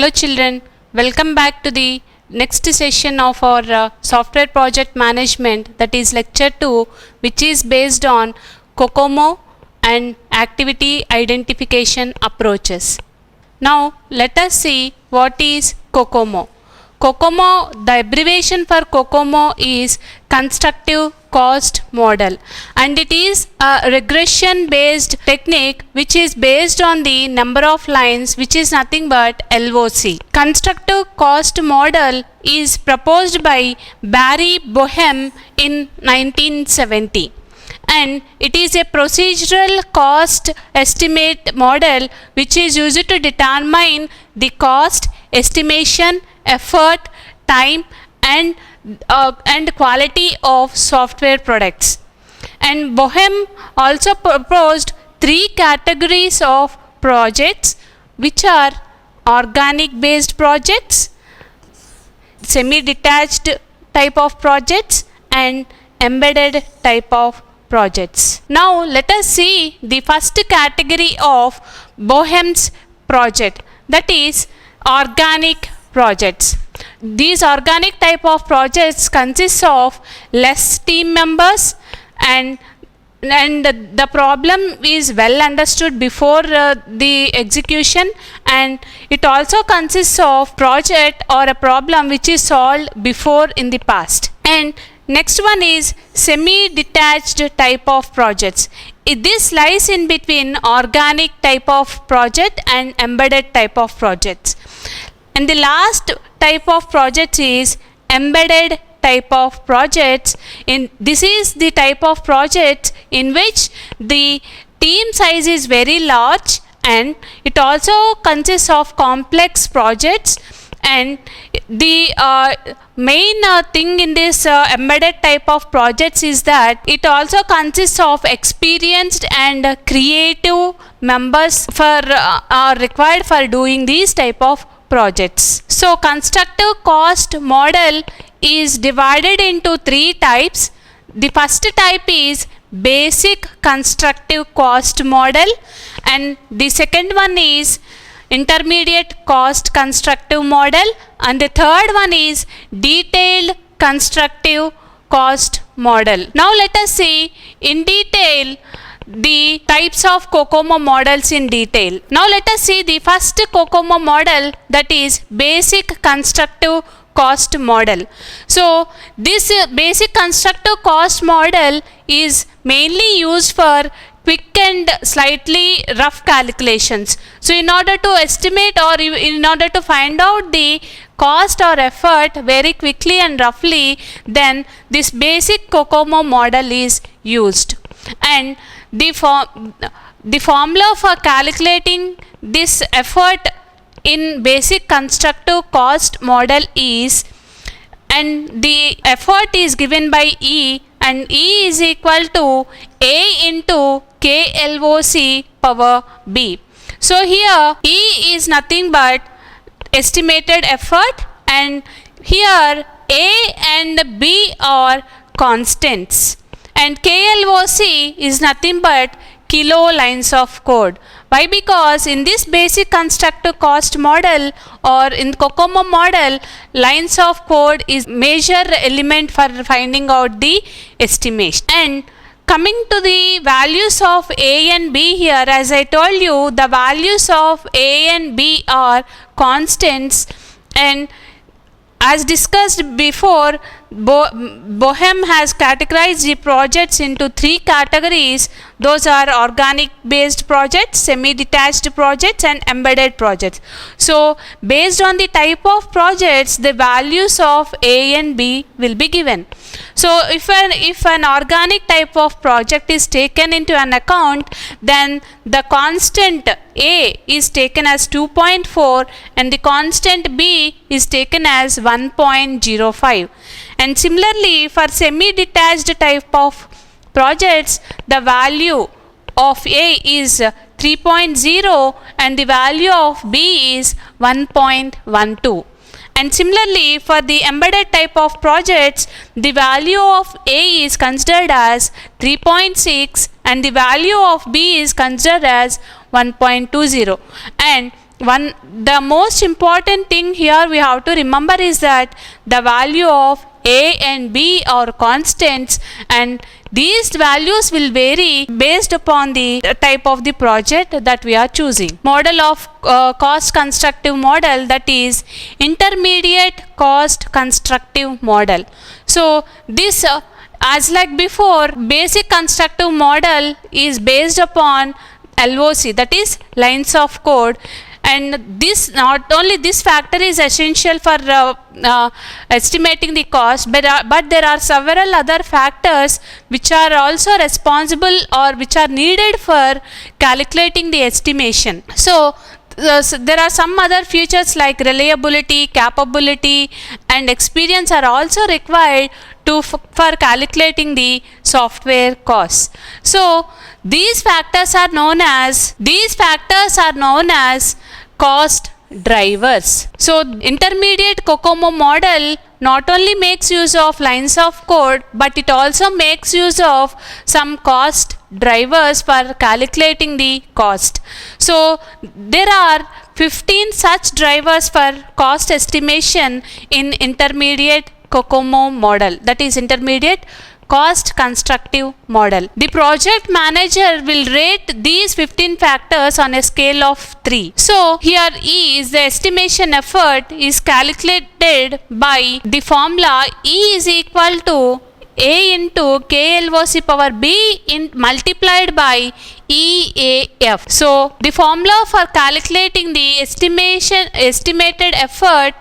Hello children, welcome back to the next session of our software project management, that is lecture 2, which is based on COCOMO and activity identification approaches. Now let us see what is COCOMO. COCOMO, the abbreviation for COCOMO is Constructive Cost Model, and it is a regression based technique which is based on the number of lines, which is nothing but LOC. Constructive Cost Model is proposed by Barry Boehm in 1970, and it is a procedural cost estimate model which is used to determine the cost, estimation, effort, time and quality of software products. And Boehm also proposed three categories of projects, which are organic based projects, semi-detached type of projects and embedded type of projects. Now let us see the first category of Boehm's project, that is organic projects. These organic type of projects consist of less team members, and the problem is well understood before the execution, and it also consists of project or a problem which is solved before in the past. And next one is semi-detached type of projects. This lies in between organic type of project and embedded type of projects. And the last type of project is embedded type of projects. This is the type of project in which the team size is very large, and it also consists of complex projects. And the main thing in this embedded type of projects is that it also consists of experienced and creative members are required for doing these type of projects. So constructive cost model is divided into three types. The first type is basic constructive cost model, and the second one is intermediate cost constructive model, and the third one is detailed constructive cost model. Now let us see in detail the types of COCOMO models in detail. Now let us see the first COCOMO model, that is basic constructive cost model. So this basic constructive cost model is mainly used for quick and slightly rough calculations. So in order to estimate or in order to find out the cost or effort very quickly and roughly, then this basic COCOMO model is used. And the formula for calculating this effort in basic constructive cost model is, and the effort is given by E, and E is equal to A into KLOC power B. So here E is nothing but estimated effort, and here A and B are constants, and KLOC is nothing but kilo lines of code. Why? Because in this basic constructive cost model or in COCOMO model, lines of code is major element for finding out the estimation. And coming to the values of A and B here, as I told you, the values of A and B are constants, and as discussed before, Boehm has categorized the projects into three categories. Those are organic based projects, semi-detached projects and embedded projects. So based on the type of projects, the values of A and B will be given. So if an organic type of project is taken into an account, then the constant A is taken as 2.4 and the constant B is taken as 1.05. And similarly, for semi-detached type of projects, the value of A is 3.0 and the value of B is 1.12. And similarly, for the embedded type of projects, the value of A is considered as 3.6 and the value of B is considered as 1.20. And the most important thing here we have to remember is that the value of A and B are constants, and these values will vary based upon the type of the project that we are choosing. Model of cost constructive model, that is intermediate cost constructive model. So this as like before, basic constructive model is based upon LOC, that is lines of code, and this not only this factor is essential for estimating the cost, but there are several other factors which are also responsible or which are needed for calculating the estimation. So there are some other features like reliability, capability, and experience are also required for calculating the software costs. So these factors are known as cost drivers. So intermediate COCOMO model not only makes use of lines of code, but it also makes use of some cost drivers for calculating the cost. So there are 15 such drivers for cost estimation in intermediate COCOMO model, that is intermediate cost constructive model. The project manager will rate these 15 factors on a scale of 3. So here E is the estimation effort is calculated by the formula E is equal to A into KLOC power B multiplied by EAF. So the formula for calculating the estimated effort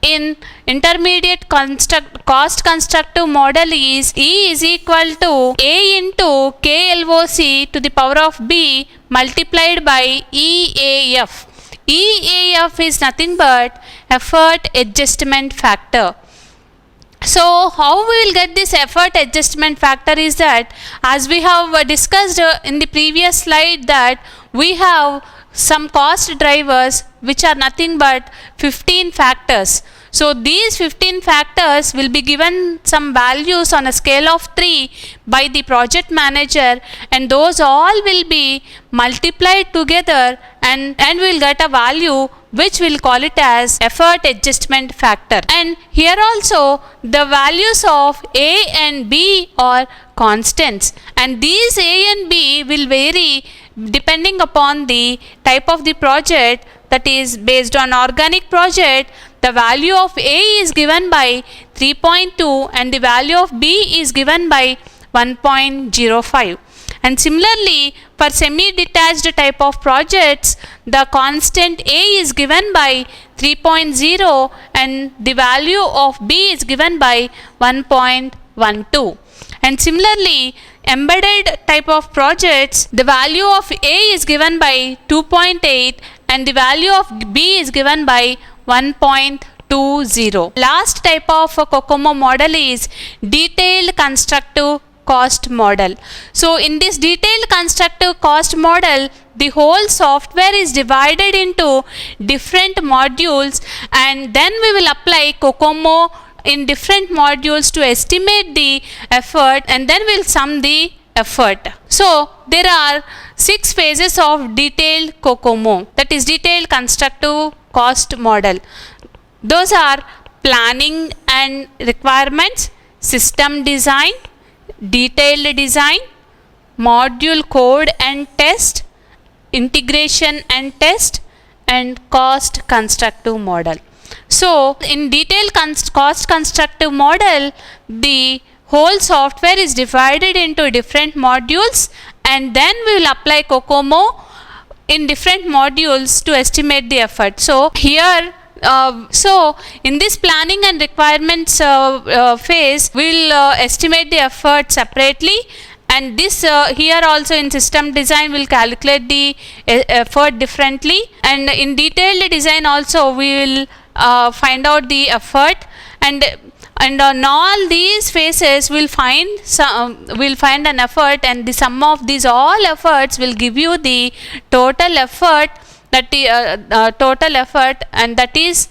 in intermediate cost constructive model is E is equal to A into KLOC to the power of B multiplied by EAF. EAF is nothing but effort adjustment factor. So how we will get this effort adjustment factor is that, as we have discussed in the previous slide, that we have some cost drivers which are nothing but 15 factors. So these 15 factors will be given some values on a scale of 3 by the project manager, and those all will be multiplied together and we will get a value which we'll call it as effort adjustment factor. And here also the values of A and B are constants, and these A and B will vary depending upon the type of the project. That is, based on organic project, the value of A is given by 3.2 and the value of B is given by 1.05. And similarly, for semi-detached type of projects, the constant A is given by 3.0 and the value of B is given by 1.12. And similarly, embedded type of projects, the value of A is given by 2.8 and the value of B is given by 1.20. Last type of COCOMO model is detailed constructive cost model. So in this detailed constructive cost model, the whole software is divided into different modules, and then we will apply COCOMO in different modules to estimate the effort, and then we'll sum the effort. So there are 6 phases of detailed COCOMO, that is detailed constructive cost model. Those are planning and requirements, system design, detailed design, module code and test, integration and test, and cost constructive model. So in detailed cost constructive model, the whole software is divided into different modules, and then we will apply COCOMO in different modules to estimate the effort. So here so in this planning and requirements phase, we will estimate the effort separately, and this here also in system design will calculate the effort differently, and in detailed design also we will find out the effort, and on all these phases we'll find an effort, and the sum of these all efforts will give you the total effort, that total effort, and that is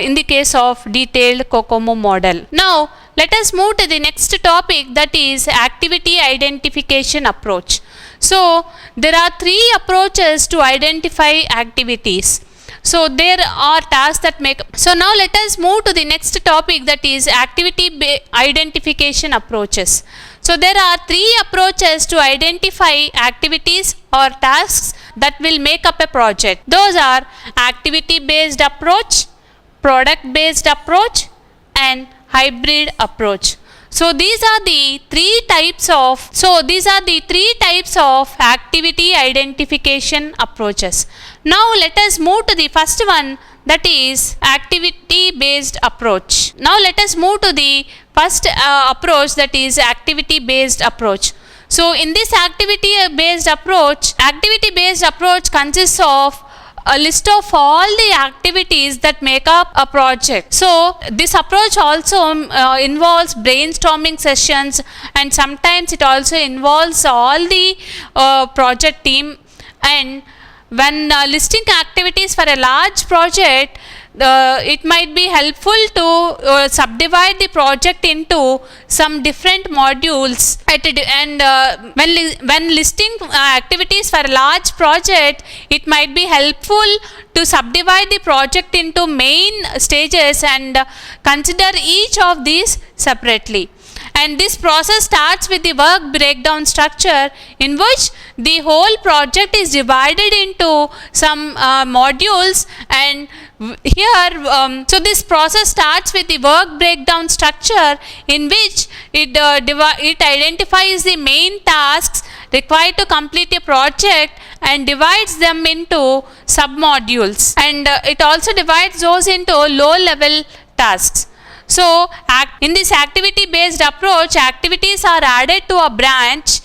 in the case of detailed COCOMO model. Now let us move to the next topic, that is activity identification approach. So there are three approaches to identify activities. So there are tasks that make. So now let us move to the next topic, that is activity identification approaches. So there are three approaches to identify activities or tasks that will make up a project. Those are activity based approach, product based approach, and hybrid approach. So these are the three types of activity identification approaches. Now let us move to the first one, that is activity based approach. Now let us move to the first approach, that is activity based approach. So in this activity based approach consists of a list of all the activities that make up a project. So this approach also involves brainstorming sessions, and sometimes it also involves all the project team. And when listing activities for a large project, it might be helpful to subdivide the project into some different modules. And when listing activities for a large project, it might be helpful to subdivide the project into main stages and consider each of these separately. And this process starts with the work breakdown structure, in which the whole project is divided into some modules. And here, so this process starts with the work breakdown structure, in which it identifies the main tasks required to complete a project and divides them into submodules. And it also divides those into low-level tasks. So in this activity based approach, activities are added to a branch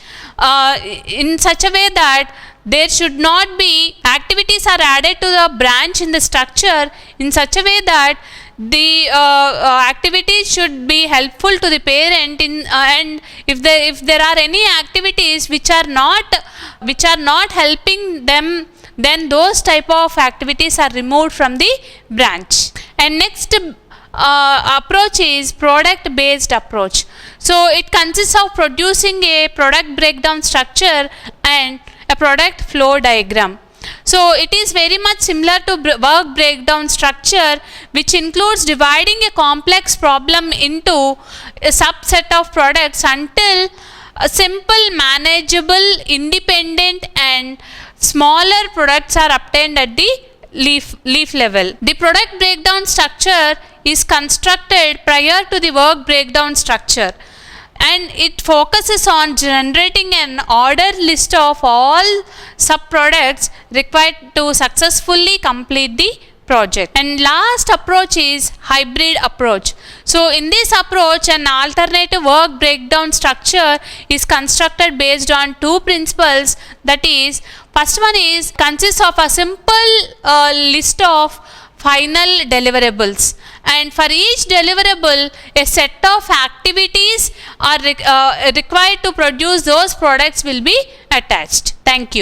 in such a way that there should not be activities are added to the branch in the structure in such a way that the activities should be helpful to the parent and if there are any activities which are not helping them, then those type of activities are removed from the branch. And next approach is product based approach. So it consists of producing a product breakdown structure and a product flow diagram. So it is very much similar to work breakdown structure, which includes dividing a complex problem into a subset of products until a simple, manageable, independent and smaller products are obtained at the leaf level. The product breakdown structure is constructed prior to the work breakdown structure, and it focuses on generating an ordered list of all subproducts required to successfully complete the project. And last approach is hybrid approach. So in this approach, an alternative work breakdown structure is constructed based on two principles. That is, first one is consists of a simple list of final deliverables, and for each deliverable a set of activities are required to produce those products will be attached. Thank you.